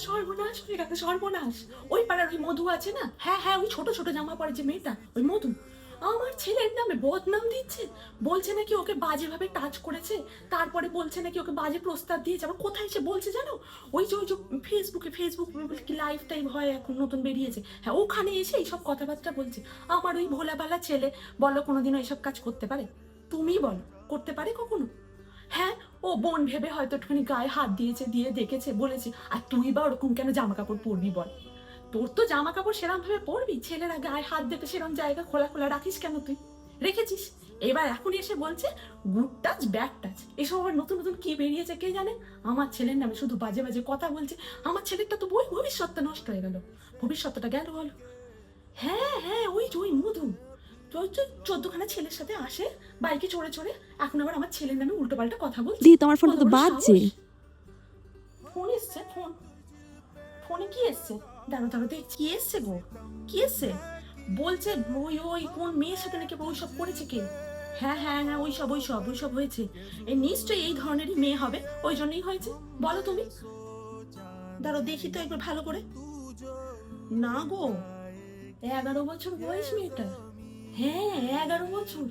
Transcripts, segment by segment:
সর্বনাশ হয়ে গেছে, সর্বনাশ। ওই পাড়ার ওই মধু আছে না, হ্যাঁ হ্যাঁ, ওই ছোট ছোট জামা পরে যে মেয়েটা, ওই মধু, আমার ছেলের নামে বদনাম দিচ্ছে। বলছে নাকি ওকে বাজেভাবে টাচ করেছে, তারপরে বলছে নাকি ওকে বাজে প্রস্তাব দিয়েছে। আবার কোথায় সে বলছে জানো? ওই যে ফেসবুক কি লাইভ টাইম হয় এখন নতুন বেরিয়েছে, হ্যাঁ ওখানে এসে এইসব কথাবার্তা বলছে। আমার ওই ভোলাবালা ছেলে বলো কোনোদিনও এইসব কাজ করতে পারে? তুমি বলো করতে পারে কখনো? হ্যাঁ, ও বোন ভেবে হয়তো একটুখানি গায়ে হাত দিয়েছে, দিয়ে দেখেছে, বলেছে। আর তুই বা ওরকম কেন জামা কাপড় পরবি বল? তোর তো জামা কাপড় সেরকম ভাবে পরবি, ছেলেরা গায়ে হাত দিতে সেরকম জায়গা খোলা খোলা রাখিস কেন? তুই রেখেছিস। এবার এখন এসে বলছে গুড টাচ ব্যাড টাচ, এসব আবার নতুন নতুন কি বেরিয়েছে কে জানে। আমার ছেলের নামে শুধু বাজে বাজে কথা বলছে। আমার ছেলেটা তো বই ভবিষ্যৎটা নষ্ট হয়ে গেল। ভবিষ্যৎটা গেল বলো? হ্যাঁ হ্যাঁ, ওই মধু, 14খানা ছেলের সাথে আসে বাইকে চড়ে চড়ে, এখন আবার আমার ছেলের নামে উল্টো পাল্টা কথা বলছে। দি তোমার ফোনটা কত তো বড় বাজছে। সাহস! ফোন এসছে, ফোনে কি এসছে? দাঁড়ো দাঁড়ো দেখছি কি এসছে গো, কি এসছে? বলছে ওই কোন মেয়ের সাথে নাকি ওইসব করেছে কে। হ্যাঁ হ্যাঁ হ্যাঁ, ওইসব হয়েছে। এই নিশ্চয়ই এই ধরনেরই মেয়ে হবে, ওই জন্যই হয়েছে। বলো তুমি। দাঁড়ো দেখি তো একবার ভালো করে। না গো, 11 বছর বয়স মেয়েটা। হ্যাঁ 11 বছর।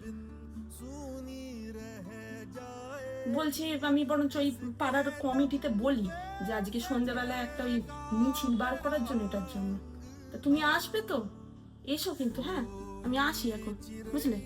বলছি আমি বরঞ্চ ওই পাড়ার কমিটিতে বলি যে আজকে সন্ধ্যাবেলা একটা ওই মিছিল বার করার জন্য, এটার জন্য। তা তুমি আসবে তো? এসো কিন্তু, হ্যাঁ আমি আসি এখন, বুঝলে?